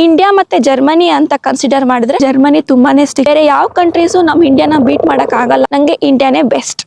India ಮತ್ತೆ Germany ಅಂತ consider ಮಾಡಿದ್ರೆ ಜರ್ಮನಿ ತುಂಬಾನೇ ಸ್ಟ್ರಿಕ್ಟ್. ಬೇರೆ ಯಾವ ಕಂಟ್ರೀಸು ನಮ್ಮ ಇಂಡಿಯಾನ ಬೀಟ್ ಮಾಡಕ್ ಆಗಲ್ಲ. ನಂಗೆ ಇಂಡಿಯಾನೇ best.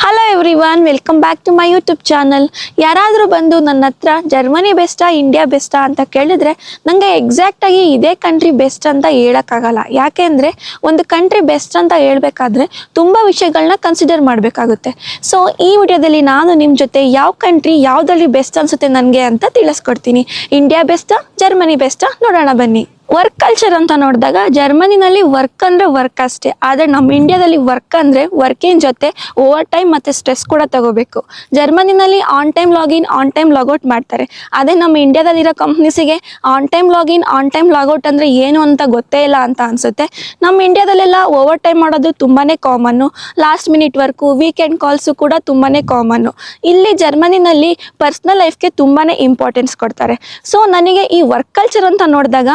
Hello everyone, welcome back to my YouTube channel. ಯಾರಾದರೂ ಬಂದು ನನ್ನ ಹತ್ರ ಜರ್ಮನಿ ಬೆಸ್ಟಾ ಇಂಡಿಯಾ ಬೆಸ್ಟಾ ಅಂತ ಕೇಳಿದ್ರೆ ನನಗೆ ಎಕ್ಸಾಕ್ಟ್ ಆಗಿ ಇದೇ ಕಂಟ್ರಿ ಬೆಸ್ಟ್ ಅಂತ ಹೇಳೋಕ್ಕಾಗಲ್ಲ. ಯಾಕೆ ಅಂದರೆ ಒಂದು ಕಂಟ್ರಿ ಬೆಸ್ಟ್ ಅಂತ ಹೇಳಬೇಕಾದ್ರೆ ತುಂಬ ವಿಷಯಗಳನ್ನ ಕನ್ಸಿಡರ್ ಮಾಡಬೇಕಾಗುತ್ತೆ. ಸೊ ಈ ವಿಡಿಯೋದಲ್ಲಿ ನಾನು ನಿಮ್ಮ ಜೊತೆ ಯಾವ ಕಂಟ್ರಿ ಯಾವುದರಲ್ಲಿ ಬೆಸ್ಟ್ ಅನಿಸುತ್ತೆ ನನಗೆ ಅಂತ ತಿಳಿಸ್ಕೊಡ್ತೀನಿ. ಇಂಡಿಯಾ ಬೆಸ್ಟಾ ಜರ್ಮನಿ ಬೆಸ್ಟಾ ನೋಡೋಣ ಬನ್ನಿ. ವರ್ಕ್ ಕಲ್ಚರ್ ಅಂತ ನೋಡಿದಾಗ ಜರ್ಮನಿನಲ್ಲಿ ವರ್ಕ್ ಅಂದರೆ ವರ್ಕ್ ಅಷ್ಟೇ. ಆದರೆ ನಮ್ಮ ಇಂಡಿಯಾದಲ್ಲಿ ವರ್ಕ್ ಅಂದರೆ ವರ್ಕಿನ ಜೊತೆ ಓವರ್ ಟೈಮ್ ಮತ್ತು ಸ್ಟ್ರೆಸ್ ಕೂಡ ತಗೋಬೇಕು. ಜರ್ಮನಿನಲ್ಲಿ on time login on time logout ಮಾಡ್ತಾರೆ. ಅದೇ ನಮ್ಮ ಇಂಡಿಯಾದಲ್ಲಿರೋ ಕಂಪ್ನೀಸಿಗೆ on time login on time logout ಅಂದರೆ ಏನು ಅಂತ ಗೊತ್ತೇ ಇಲ್ಲ ಅಂತ ಅನಿಸುತ್ತೆ. ನಮ್ಮ ಇಂಡಿಯಾದಲ್ಲೆಲ್ಲ ಓವರ್ ಟೈಮ್ ಮಾಡೋದು ತುಂಬಾ common. Last minute work, weekend calls ಕೂಡ ತುಂಬಾ ಕಾಮನ್ನು. ಇಲ್ಲಿ ಜರ್ಮನಿನಲ್ಲಿ ಪರ್ಸ್ನಲ್ ಲೈಫ್ಗೆ ತುಂಬಾ ಇಂಪಾರ್ಟೆನ್ಸ್ ಕೊಡ್ತಾರೆ. ಸೊ ನನಗೆ ಈ ವರ್ಕ್ ಕಲ್ಚರ್ ಅಂತ ನೋಡಿದಾಗ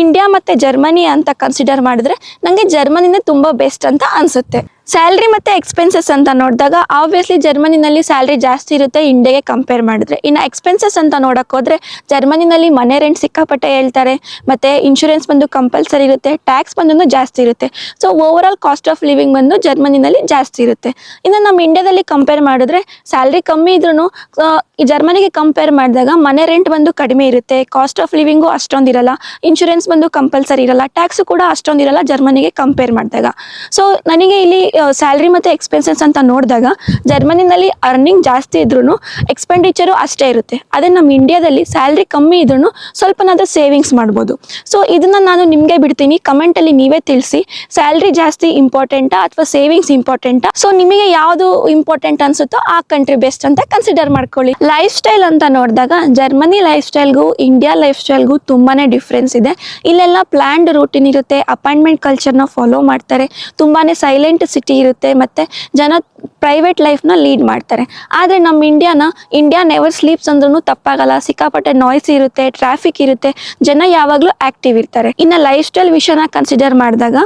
ಇಂಡಿಯಾ ಮತ್ತು ಜರ್ಮನಿ ಅಂತ ಕನ್ಸಿಡರ್ ಮಾಡಿದ್ರೆ ನನಗೆ ಜರ್ಮನಿನೇ ತುಂಬ ಬೆಸ್ಟ್ ಅಂತ ಅನಿಸುತ್ತೆ. ಸ್ಯಾಲ್ರಿ ಮತ್ತು ಎಕ್ಸ್ಪೆನ್ಸಸ್ ಅಂತ ನೋಡಿದಾಗ ಆಬ್ವಿಯಸ್ಲಿ ಜರ್ಮನಿನಲ್ಲಿ ಸ್ಯಾಲ್ರಿ ಜಾಸ್ತಿ ಇರುತ್ತೆ ಇಂಡಿಯಾಗೆ ಕಂಪೇರ್ ಮಾಡಿದ್ರೆ. ಇನ್ನು ಎಕ್ಸ್ಪೆನ್ಸಸ್ ಅಂತ ನೋಡೋಕೆ ಹೋದರೆ ಜರ್ಮನಿನಲ್ಲಿ ಮನೆ ರೆಂಟ್ ಸಿಕ್ಕಾಪಟ್ಟೆ ಹೇಳ್ತಾರೆ, ಮತ್ತು ಇನ್ಶೂರೆನ್ಸ್ ಬಂದು ಕಂಪಲ್ಸರಿ ಇರುತ್ತೆ, ಟ್ಯಾಕ್ಸ್ ಬಂದು ಜಾಸ್ತಿ ಇರುತ್ತೆ. So over all cost of living ಬಂದು ಜರ್ಮನಿನಲ್ಲಿ ಜಾಸ್ತಿ ಇರುತ್ತೆ. ಇನ್ನು ನಮ್ಮ ಇಂಡಿಯಾದಲ್ಲಿ ಕಂಪೇರ್ ಮಾಡಿದ್ರೆ ಸ್ಯಾಲ್ರಿ ಕಮ್ಮಿ ಇದ್ರೂ ಈ ಜರ್ಮನಿಗೆ ಕಂಪೇರ್ ಮಾಡಿದಾಗ ಮನೆ ರೆಂಟ್ ಬಂದು ಕಡಿಮೆ ಇರುತ್ತೆ, ಕಾಸ್ಟ್ ಆಫ್ ಲಿವಿಂಗು ಅಷ್ಟೊಂದಿರಲ್ಲ, ಇನ್ಶೂರೆನ್ಸ್ ಬಂದು ಕಂಪಲ್ಸರಿ ಇರಲ್ಲ, ಟ್ಯಾಕ್ಸು ಕೂಡ ಅಷ್ಟೊಂದಿರಲ್ಲ ಜರ್ಮನಿಗೆ ಕಂಪೇರ್ ಮಾಡಿದಾಗ. ಸೊ ನನಗೆ ಇಲ್ಲಿ ಸ್ಯಾಲ್ರಿ ಮತ್ತು ಎಕ್ಸ್ಪೆನ್ಸಸ್ ಅಂತ ನೋಡಿದಾಗ ಜರ್ಮನಿನಲ್ಲಿ ಅರ್ನಿಂಗ್ ಜಾಸ್ತಿ ಇದ್ರೂ ಎಕ್ಸ್ಪೆಂಡಿಚರು ಅಷ್ಟೇ ಇರುತ್ತೆ. ಅದೇ ನಮ್ಮ ಇಂಡಿಯಾದಲ್ಲಿ ಸ್ಯಾಲ್ರಿ ಕಮ್ಮಿ ಇದ್ರೂ ಸ್ವಲ್ಪನಾದ್ರೂ ಸೇವಿಂಗ್ಸ್ ಮಾಡ್ಬೋದು. ಸೊ ಇದನ್ನು ನಾನು ನಿಮಗೆ ಬಿಡ್ತೀನಿ, ಕಮೆಂಟಲ್ಲಿ ನೀವೇ ತಿಳಿಸಿ, ಸ್ಯಾಲ್ರಿ ಜಾಸ್ತಿ ಇಂಪಾರ್ಟೆಂಟಾ ಅಥವಾ ಸೇವಿಂಗ್ಸ್ ಇಂಪಾರ್ಟೆಂಟಾ? ಸೊ ನಿಮಗೆ ಯಾವುದು ಇಂಪಾರ್ಟೆಂಟ್ ಅನಿಸುತ್ತೋ ಆ ಕಂಟ್ರಿ ಬೆಸ್ಟ್ ಅಂತ ಕನ್ಸಿಡರ್ ಮಾಡ್ಕೊಳ್ಳಿ. ಲೈಫ್ ಸ್ಟೈಲ್ ಅಂತ ನೋಡಿದಾಗ ಜರ್ಮನಿ ಲೈಫ್ ಸ್ಟೈಲ್ಗೂ ಇಂಡಿಯಾ ಲೈಫ್ ಸ್ಟೈಲ್ಗೂ ತುಂಬಾ ಡಿಫ್ರೆನ್ಸ್ ಇದೆ. ಇಲ್ಲೆಲ್ಲ ಪ್ಲ್ಯಾನ್ಡ್ ರೂಟೀನ್ ಇರುತ್ತೆ, ಅಪಾಯಿಂಟ್ಮೆಂಟ್ ಕಲ್ಚರ್ನ ಫಾಲೋ ಮಾಡ್ತಾರೆ, ತುಂಬಾ ಸೈಲೆಂಟ್ ಸಿಟಿ ಇರುತ್ತೆ, ಮತ್ತು ಜನ ಪ್ರೈವೇಟ್ ಲೈಫ್ನ ಲೀಡ್ ಮಾಡ್ತಾರೆ. ಆದರೆ ನಮ್ಮ ಇಂಡಿಯಾ ನೆವರ್ ಸ್ಲೀಪ್ಸ್ ಅಂದ್ರೂ ತಪ್ಪಾಗಲ್ಲ. ಸಿಕ್ಕಾಪಟ್ಟೆ ನಾಯ್ಸ್ ಇರುತ್ತೆ, ಟ್ರಾಫಿಕ್ ಇರುತ್ತೆ, ಜನ ಯಾವಾಗಲೂ ಆ್ಯಕ್ಟಿವ್ ಇರ್ತಾರೆ. ಇನ್ನು ಲೈಫ್ ಸ್ಟೈಲ್ ವಿಷಯನ ಕನ್ಸಿಡರ್ ಮಾಡಿದಾಗ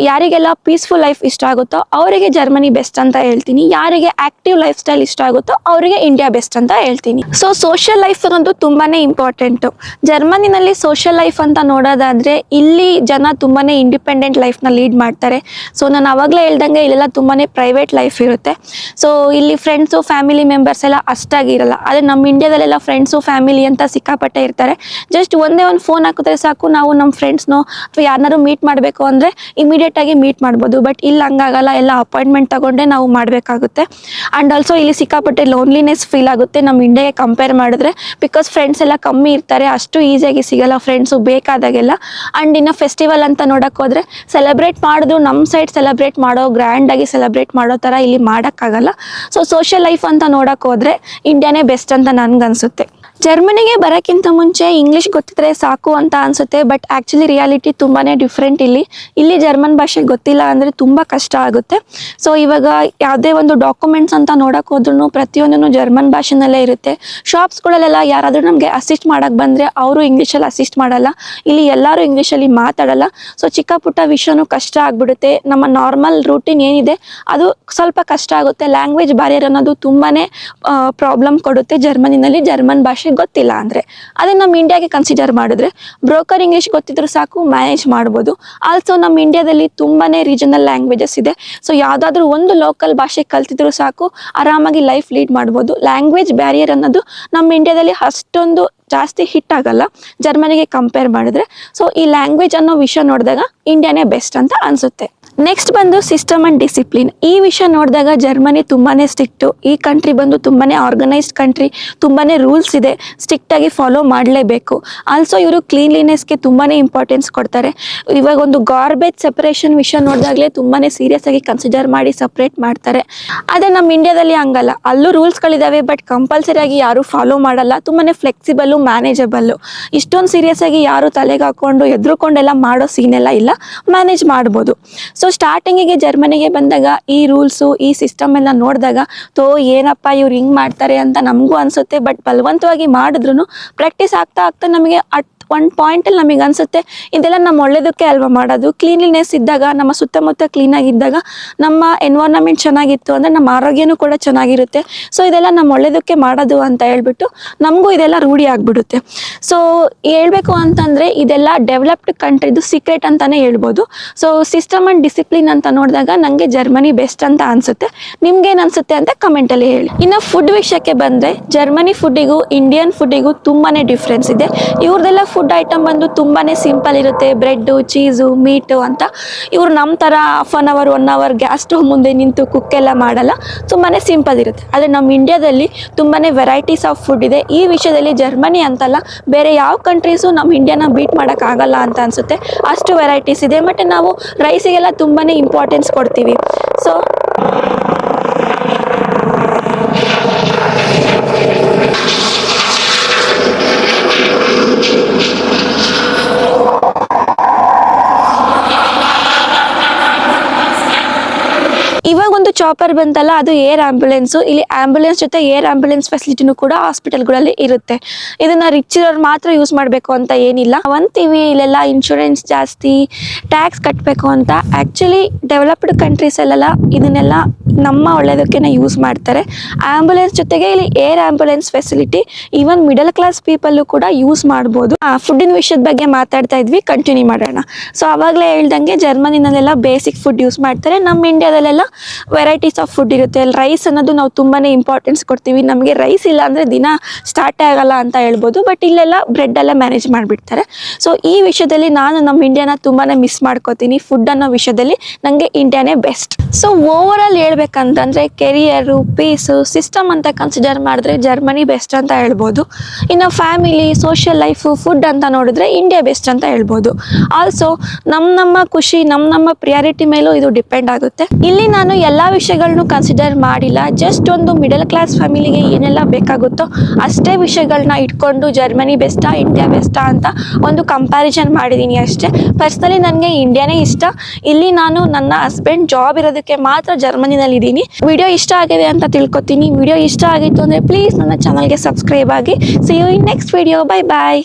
ಯಾರಿಗೆಲ್ಲ ಪೀಸ್ಫುಲ್ ಲೈಫ್ ಇಷ್ಟ ಆಗುತ್ತೋ ಅವರಿಗೆ ಜರ್ಮನಿ ಬೆಸ್ಟ್ ಅಂತ ಹೇಳ್ತೀನಿ. ಯಾರಿಗೆ ಆ್ಯಕ್ಟಿವ್ ಲೈಫ್ ಸ್ಟೈಲ್ ಇಷ್ಟ ಆಗುತ್ತೋ ಅವರಿಗೆ ಇಂಡಿಯಾ ಬೆಸ್ಟ್ ಅಂತ ಹೇಳ್ತೀನಿ. ಸೊ ಸೋಷಿಯಲ್ ಲೈಫ್ ಅನ್ನೋದು ತುಂಬಾ ಇಂಪಾರ್ಟೆಂಟು. ಜರ್ಮನಿನಲ್ಲಿ ಸೋಷಿಯಲ್ ಲೈಫ್ ಅಂತ ನೋಡೋದಾದರೆ ಇಲ್ಲಿ ಜನ ತುಂಬಾ ಇಂಡಿಪೆಂಡೆಂಟ್ ಲೈಫ್ನ ಲೀಡ್ ಮಾಡ್ತಾರೆ. ಸೊ ನಾನು ಆವಾಗಲೇ ಹೇಳ್ದಂಗೆ ಇಲ್ಲೆಲ್ಲ ತುಂಬಾ ಪ್ರೈವೇಟ್ ಲೈಫ್ ಇರುತ್ತೆ. ಸೊ ಇಲ್ಲಿ ಫ್ರೆಂಡ್ಸು ಫ್ಯಾಮಿಲಿ ಮೆಂಬರ್ಸ್ ಎಲ್ಲ ಅಷ್ಟಾಗಿರಲ್ಲ. ಆದರೆ ನಮ್ಮ ಇಂಡಿಯಾದಲ್ಲೆಲ್ಲ ಫ್ರೆಂಡ್ಸು ಫ್ಯಾಮಿಲಿ ಅಂತ ಸಿಕ್ಕಾಪಟ್ಟೆ ಇರ್ತಾರೆ. ಜಸ್ಟ್ ಒಂದೇ ಒಂದು ಫೋನ್ ಹಾಕಿದ್ರೆ ಸಾಕು, ನಾವು ನಮ್ಮ ಫ್ರೆಂಡ್ಸ್ನೋ ಅಥವಾ ಯಾರನ್ನಾರು ಮೀಟ್ ಮಾಡಬೇಕು ಅಂದರೆ ಇಮಿಡಿಯೇಟಾಗಿ ಮೀಟ್ ಮಾಡ್ಬೋದು. ಬಟ್ ಇಲ್ಲಿ ಹಂಗಾಗಲ್ಲ, ಎಲ್ಲ ಅಪಾಯಿಂಟ್ಮೆಂಟ್ ತಗೊಂಡೇ ನಾವು ಮಾಡಬೇಕಾಗುತ್ತೆ. ಆ್ಯಂಡ್ ಆಲ್ಸೋ ಇಲ್ಲಿ ಸಿಕ್ಕಾಪಟ್ಟೆ ಲೋನ್ಲಿನೆಸ್ ಫೀಲ್ ಆಗುತ್ತೆ ನಮ್ಮ ಇಂಡಿಯಾಗೆ ಕಂಪೇರ್ ಮಾಡಿದ್ರೆ. ಬಿಕಾಸ್ ಫ್ರೆಂಡ್ಸ್ ಎಲ್ಲ ಕಮ್ಮಿ ಇರ್ತಾರೆ, ಅಷ್ಟು ಈಸಿಯಾಗಿ ಸಿಗಲ್ಲ ಫ್ರೆಂಡ್ಸು ಬೇಕಾದಾಗೆಲ್ಲ. ಆ್ಯಂಡ್ ಇನ್ನು ಫೆಸ್ಟಿವಲ್ ಅಂತ ನೋಡೋಕೆ ಹೋದರೆ ಸೆಲೆಬ್ರೇಟ್ ಮಾಡಿದ್ರು ನಮ್ಮ ಸೈಡ್ ಸೆಲೆಬ್ರೇಟ್ ಮಾಡೋ ಗ್ರ್ಯಾಂಡಾಗಿ ಸೆಲೆಬ್ರೇಟ್ ಮಾಡೋ ಥರ ಇಲ್ಲಿ ಮಾಡೋಕ್ಕಾಗಲ್ಲ. ಸೊ ಸೋಷಿಯಲ್ ಲೈಫ್ ಅಂತ ನೋಡೋಕೆ ಹೋದರೆ ಇಂಡಿಯಾನೇ ಬೆಸ್ಟ್ ಅಂತ ನನಗನ್ಸುತ್ತೆ. ಜರ್ಮನಿಗೆ ಬರೋಕ್ಕಿಂತ ಮುಂಚೆ ಇಂಗ್ಲೀಷ್ ಗೊತ್ತಿದ್ರೆ ಸಾಕು ಅಂತ ಅನಿಸುತ್ತೆ. ಬಟ್ ಆ್ಯಕ್ಚುಲಿ ರಿಯಾಲಿಟಿ ತುಂಬಾ ಡಿಫ್ರೆಂಟ್. ಇಲ್ಲಿ ಜರ್ಮನ್ ಭಾಷೆ ಗೊತ್ತಿಲ್ಲ ಅಂದರೆ ತುಂಬ ಕಷ್ಟ ಆಗುತ್ತೆ. ಸೊ ಇವಾಗ ಯಾವುದೇ ಒಂದು ಡಾಕ್ಯುಮೆಂಟ್ಸ್ ಅಂತ ನೋಡೋಕೆ ಹೋದ್ರೂ ಪ್ರತಿಯೊಂದೂ ಜರ್ಮನ್ ಭಾಷೆನಲ್ಲೇ ಇರುತ್ತೆ. ಶಾಪ್ಸ್ಗಳಲ್ಲೆಲ್ಲ ಯಾರಾದರೂ ನಮಗೆ ಅಸಿಸ್ಟ್ ಮಾಡೋಕ್ಕೆ ಬಂದರೆ ಅವರು ಇಂಗ್ಲೀಷಲ್ಲಿ ಅಸಿಸ್ಟ್ ಮಾಡಲ್ಲ. ಇಲ್ಲಿ ಎಲ್ಲರೂ ಇಂಗ್ಲೀಷಲ್ಲಿ ಮಾತಾಡಲ್ಲ. ಸೊ ಚಿಕ್ಕ ಪುಟ್ಟ ವಿಷಯನೂ ಕಷ್ಟ ಆಗಿಬಿಡುತ್ತೆ. ನಮ್ಮ ನಾರ್ಮಲ್ ರೂಟೀನ್ ಏನಿದೆ ಅದು ಸ್ವಲ್ಪ ಕಷ್ಟ ಆಗುತ್ತೆ. ಲ್ಯಾಂಗ್ವೇಜ್ ಬ್ಯಾರಿಯರ್ ಅನ್ನೋದು ತುಂಬಾ ಪ್ರಾಬ್ಲಮ್ ಕೊಡುತ್ತೆ ಜರ್ಮನಿನಲ್ಲಿ ಜರ್ಮನ್ ಭಾಷೆ ಗೊತ್ತಿಲ್ಲ ಅಂದರೆ. ಅದೇ ನಮ್ಮ ಇಂಡಿಯಾಗೆ ಕನ್ಸಿಡರ್ ಮಾಡಿದ್ರೆ ಬ್ರೋಕರ್ ಇಂಗ್ಲೀಷ್ ಗೊತ್ತಿದ್ರು ಸಾಕು, ಮ್ಯಾನೇಜ್ ಮಾಡ್ಬೋದು. ಆಲ್ಸೋ ನಮ್ಮ ಇಂಡಿಯಾದಲ್ಲಿ ತುಂಬಾ ರೀಜನಲ್ ಲ್ಯಾಂಗ್ವೇಜಸ್ ಇದೆ. ಸೊ ಯಾವುದಾದ್ರೂ ಒಂದು ಲೋಕಲ್ ಭಾಷೆ ಕಲ್ತಿದ್ರು ಸಾಕು, ಆರಾಮಾಗಿ ಲೈಫ್ ಲೀಡ್ ಮಾಡ್ಬೋದು. ಲ್ಯಾಂಗ್ವೇಜ್ ಬ್ಯಾರಿಯರ್ ಅನ್ನೋದು ನಮ್ಮ ಇಂಡಿಯಾದಲ್ಲಿ ಅಷ್ಟೊಂದು ಜಾಸ್ತಿ ಹಿಟ್ ಆಗಲ್ಲ ಜರ್ಮನಿಗೆ ಕಂಪೇರ್ ಮಾಡಿದ್ರೆ. ಸೊ ಈ ಲ್ಯಾಂಗ್ವೇಜ್ ಅನ್ನೋ ವಿಷಯ ನೋಡಿದಾಗ ಇಂಡಿಯಾನೇ ಬೆಸ್ಟ್ ಅಂತ ಅನಿಸುತ್ತೆ. ನೆಕ್ಸ್ಟ್ ಬಂದು ಸಿಸ್ಟಮ್ ಆ್ಯಂಡ್ ಡಿಸಿಪ್ಲಿನ್. ಈ ವಿಷಯ ನೋಡಿದಾಗ ಜರ್ಮನಿ ತುಂಬಾ ಸ್ಟ್ರಿಕ್ಟು. ಈ ಕಂಟ್ರಿ ಬಂದು ತುಂಬಾ ಆರ್ಗನೈಸ್ಡ್ ಕಂಟ್ರಿ, ತುಂಬಾ ರೂಲ್ಸ್ ಇದೆ, ಸ್ಟ್ರಿಕ್ಟಾಗಿ ಫಾಲೋ ಮಾಡಲೇಬೇಕು. ಆಲ್ಸೋ ಇವರು ಕ್ಲೀನ್ಲಿನೆಸ್ಗೆ ತುಂಬಾ ಇಂಪಾರ್ಟೆನ್ಸ್ ಕೊಡ್ತಾರೆ. ಇವಾಗ ಒಂದು ಗಾರ್ಬೇಜ್ ಸೆಪರೇಷನ್ ವಿಷಯ ನೋಡಿದಾಗಲೇ ತುಂಬಾ ಸೀರಿಯಸ್ ಆಗಿ ಕನ್ಸಿಡರ್ ಮಾಡಿ ಸಪ್ರೇಟ್ ಮಾಡ್ತಾರೆ. ಆದರೆ ನಮ್ಮ ಇಂಡಿಯಾದಲ್ಲಿ ಹಂಗಲ್ಲ, ಅಲ್ಲೂ ರೂಲ್ಸ್ಗಳಿದ್ದಾವೆ, ಬಟ್ ಕಂಪಲ್ಸರಿಯಾಗಿ ಯಾರೂ ಫಾಲೋ ಮಾಡಲ್ಲ. ತುಂಬಾ ಫ್ಲೆಕ್ಸಿಬಲ್ಲು, ಮ್ಯಾನೇಜಬಲ್ಲು. ಇಷ್ಟೊಂದು ಸೀರಿಯಸ್ ಆಗಿ ಯಾರು ತಲೆಗೆ ಹಾಕ್ಕೊಂಡು ಎದ್ರುಕೊಂಡೆಲ್ಲ ಮಾಡೋ ಸೀನೆಲ್ಲ ಇಲ್ಲ, ಮ್ಯಾನೇಜ್ ಮಾಡ್ಬೋದು. ಸೊ ಸ್ಟಾರ್ಟಿಂಗಿಗೆ ಜರ್ಮನಿಗೆ ಬಂದಾಗ ಈ ರೂಲ್ಸು ಈ ಸಿಸ್ಟಮ್ ಎಲ್ಲ ನೋಡಿದಾಗ ಏನಪ್ಪ ಇವ್ರು ಹಿಂಗೆ ಮಾಡ್ತಾರೆ ಅಂತ ನಮಗೂ ಅನಿಸುತ್ತೆ. ಬಟ್ ಬಲವಂತವಾಗಿ ಮಾಡಿದ್ರು ಪ್ರಾಕ್ಟೀಸ್ ಆಗ್ತಾ ಆಗ್ತಾ ನಮಗೆ ಒಂದು ಪಾಯಿಂಟಲ್ಲಿ ನಮಗೆ ಅನಿಸುತ್ತೆ ಇದೆಲ್ಲ ನಮ್ಮ ಒಳ್ಳೇದಕ್ಕೆ ಅಲ್ವಾ ಮಾಡೋದು. ಕ್ಲೀನ್ಲಿನೆಸ್ ಇದ್ದಾಗ, ನಮ್ಮ ಸುತ್ತಮುತ್ತ ಕ್ಲೀನಾಗಿದ್ದಾಗ, ನಮ್ಮ ಎನ್ವೈರನ್ಮೆಂಟ್ ಚೆನ್ನಾಗಿತ್ತು ಅಂದರೆ ನಮ್ಮ ಆರೋಗ್ಯನೂ ಕೂಡ ಚೆನ್ನಾಗಿರುತ್ತೆ. ಸೊ ಇದೆಲ್ಲ ನಮ್ಮ ಒಳ್ಳೇದಕ್ಕೆ ಮಾಡೋದು ಅಂತ ಹೇಳ್ಬಿಟ್ಟು ನಮಗೂ ಇದೆಲ್ಲ ರೂಢಿ ಆಗಿಬಿಡುತ್ತೆ. ಸೊ ಹೇಳ್ಬೇಕು ಅಂತಂದರೆ ಇದೆಲ್ಲ ಡೆವಲಪ್ಡ್ ಕಂಟ್ರಿದು ಸೀಕ್ರೆಟ್ ಅಂತಲೇ ಹೇಳ್ಬೋದು. ಸೊ ಸಿಸ್ಟಮ್ ಆ್ಯಂಡ್ ಡಿಸಿಪ್ಲಿನ್ ಅಂತ ನೋಡಿದಾಗ ನನಗೆ ಜರ್ಮನಿ ಬೆಸ್ಟ್ ಅಂತ ಅನಿಸುತ್ತೆ. ನಿಮ್ಗೇನು ಅನಿಸುತ್ತೆ ಅಂತ ಕಮೆಂಟಲ್ಲಿ ಹೇಳಿ. ಇನ್ನು ಫುಡ್ ವಿಷಯಕ್ಕೆ ಬಂದರೆ ಜರ್ಮನಿ ಫುಡ್ಡಿಗೂ ಇಂಡಿಯನ್ ಫುಡ್ಡಿಗೂ ತುಂಬಾ ಡಿಫ್ರೆನ್ಸ್ ಇದೆ. ಇವ್ರದ್ದೆಲ್ಲ ಫುಡ್ ಐಟಮ್ ಬಂದು ತುಂಬಾ ಸಿಂಪಲ್ ಇರುತ್ತೆ. ಬ್ರೆಡ್ಡು, ಚೀಸು, ಮೀಟು ಅಂತ. ಇವ್ರು ನಮ್ಮ ಥರ half an hour 1 hour gas stove ಮುಂದೆ ನಿಂತು ಕುಕ್ಕೆಲ್ಲ ಮಾಡಲ್ಲ. ತುಂಬಾ ಸಿಂಪಲ್ ಇರುತ್ತೆ. ಆದರೆ ನಮ್ಮ ಇಂಡಿಯಾದಲ್ಲಿ ತುಂಬಾ ವೆರೈಟೀಸ್ ಆಫ್ ಫುಡ್ ಇದೆ. ಈ ವಿಷಯದಲ್ಲಿ ಜರ್ಮನಿ ಅಂತಲ್ಲ, ಬೇರೆ ಯಾವ ಕಂಟ್ರೀಸು ನಮ್ಮ ಇಂಡಿಯಾನ ಬೀಟ್ ಮಾಡೋಕ್ಕಾಗಲ್ಲ ಅಂತ ಅನಿಸುತ್ತೆ. ಅಷ್ಟು ವೆರೈಟೀಸ್ ಇದೆ. ಮತ್ತು ನಾವು ರೈಸಿಗೆಲ್ಲ ತುಂಬಾ ಇಂಪಾರ್ಟೆನ್ಸ್ ಕೊಡ್ತೀವಿ. ಸೊ ಇವಾಗ ಒಂದು ಚಾಪರ್ ಬಂತಲ್ಲ, ಅದು ಏರ್ ಆಂಬ್ಯುಲೆನ್ಸು. ಇಲ್ಲಿ ಆಂಬ್ಯುಲೆನ್ಸ್ ಜೊತೆ ಏರ್ ಆಂಬ್ಯುಲೆನ್ಸ್ ಫೆಸಿಲಿಟಿನೂ ಕೂಡ ಹಾಸ್ಪಿಟಲ್ಗಳಲ್ಲಿ ಇರುತ್ತೆ. ಇದನ್ನ ರಿಚ್ ಇರೋರು ಮಾತ್ರ ಯೂಸ್ ಮಾಡಬೇಕು ಅಂತ ಏನಿಲ್ಲ. ಅಂತೀವಿ ಇಲ್ಲೆಲ್ಲ ಇನ್ಶೂರೆನ್ಸ್ ಜಾಸ್ತಿ, ಟ್ಯಾಕ್ಸ್ ಕಟ್ಟಬೇಕು ಅಂತ. ಆ್ಯಕ್ಚುಲಿ ಡೆವಲಪ್ಡ್ ಕಂಟ್ರೀಸಲ್ಲೆಲ್ಲ ಇದನ್ನೆಲ್ಲ ನಮ್ಮ ಒಳ್ಳೆಯದಕ್ಕೆ ಯೂಸ್ ಮಾಡ್ತಾರೆ. ಆಂಬ್ಯುಲೆನ್ಸ್ ಜೊತೆಗೆ ಇಲ್ಲಿ air ambulance facility even middle class people ಕೂಡ ಯೂಸ್ ಮಾಡ್ಬೋದು. ಫುಡ್ಡಿನ ವಿಷಯದ ಬಗ್ಗೆ ಮಾತಾಡ್ತಾ ಇದ್ವಿ, ಕಂಟಿನ್ಯೂ ಮಾಡೋಣ. ಸೊ ಆವಾಗಲೇ ಹೇಳ್ದಂಗೆ ಜರ್ಮನಿನಲ್ಲೆಲ್ಲ ಬೇಸಿಕ್ ಫುಡ್ ಯೂಸ್ ಮಾಡ್ತಾರೆ. ನಮ್ಮ ಇಂಡಿಯಾದಲ್ಲೆಲ್ಲ ವೆರೈಟೀಸ್ ಆಫ್ ಫುಡ್ ಇರುತ್ತೆ. ರೈಸ್ ಅನ್ನೋದು ನಾವು ತುಂಬಾ ಇಂಪಾರ್ಟೆನ್ಸ್ ಕೊಡ್ತೀವಿ. ನಮಗೆ ರೈಸ್ ಇಲ್ಲ ಅಂದರೆ ದಿನ ಸ್ಟಾರ್ಟೇ ಆಗಲ್ಲ ಅಂತ ಹೇಳ್ಬೋದು. ಬಟ್ ಇಲ್ಲೆಲ್ಲ ಬ್ರೆಡ್ಡೆಲ್ಲ ಮ್ಯಾನೇಜ್ ಮಾಡಿಬಿಡ್ತಾರೆ. ಸೊ ಈ ವಿಷಯದಲ್ಲಿ ನಾನು ನಮ್ಮ ಇಂಡಿಯಾನ ತುಂಬಾ ಮಿಸ್ ಮಾಡ್ಕೋತೀನಿ. ಫುಡ್ ಅನ್ನೋ ವಿಷಯದಲ್ಲಿ ನನಗೆ ಇಂಡಿಯಾನೇ ಬೆಸ್ಟ್. ಸೊ ಓವರ್ ಆಲ್ ಹೇಳ್ಬೇಕಂತಂದರೆ ಕೆರಿಯರು, ಪೀಸು, ಸಿಸ್ಟಮ್ ಅಂತ ಕನ್ಸಿಡರ್ ಮಾಡಿದ್ರೆ ಜರ್ಮನಿ ಬೆಸ್ಟ್ ಅಂತ ಹೇಳ್ಬೋದು. ಇನ್ನು ಫ್ಯಾಮಿಲಿ, ಸೋಷಿಯಲ್ ಲೈಫು, ಫುಡ್ ಅಂತ ನೋಡಿದ್ರೆ ಇಂಡಿಯಾ ಬೆಸ್ಟ್ ಅಂತ ಹೇಳ್ಬೋದು. ಆಲ್ಸೋ ನಮ್ಮ ಖುಷಿ, ನಮ್ಮ ಪ್ರಿಯಾರಿಟಿ ಮೇಲೂ ಇದು ಡಿಪೆಂಡ್ ಆಗುತ್ತೆ. ಇಲ್ಲಿ ನಾನು ಎಲ್ಲ ವಿಷಯಗಳನ್ನೂ ಕನ್ಸಿಡರ್ ಮಾಡಿಲ್ಲ. ಜಸ್ಟ್ ಒಂದು ಮಿಡಲ್ ಕ್ಲಾಸ್ ಫ್ಯಾಮಿಲಿಗೆ ಏನೆಲ್ಲ ಬೇಕಾಗುತ್ತೋ ಅಷ್ಟೇ ವಿಷಯಗಳನ್ನ ಇಟ್ಕೊಂಡು ಜರ್ಮನಿ ಬೆಸ್ಟಾ ಇಂಡಿಯಾ ಬೆಸ್ಟಾ ಅಂತ ಒಂದು ಕಂಪ್ಯಾರಿಸನ್ ಮಾಡಿದ್ದೀನಿ ಅಷ್ಟೇ. ಪರ್ಸ್ನಲಿ ನನಗೆ ಇಂಡಿಯಾನೇ ಇಷ್ಟ. ಇಲ್ಲಿ ನಾನು ನನ್ನ ಹಸ್ಬೆಂಡ್ ಜಾಬ್ ಇರೋದಕ್ಕೆ ಮಾತ್ರ ಜರ್ಮನಿನಲ್ಲಿ ಇದ್ದೀನಿ. ವಿಡಿಯೋ ಇಷ್ಟ ಆಗಿದೆ ಅಂತ ತಿಳ್ಕೊತೀನಿ. ವಿಡಿಯೋ ಇಷ್ಟ ಆಗಿತ್ತು ಅಂದರೆ ಪ್ಲೀಸ್ ನನ್ನ ಚಾನಲ್ಗೆ ಸಬ್ಸ್ಕ್ರೈಬ್ ಆಗಿ. See you in next video. Bye bye.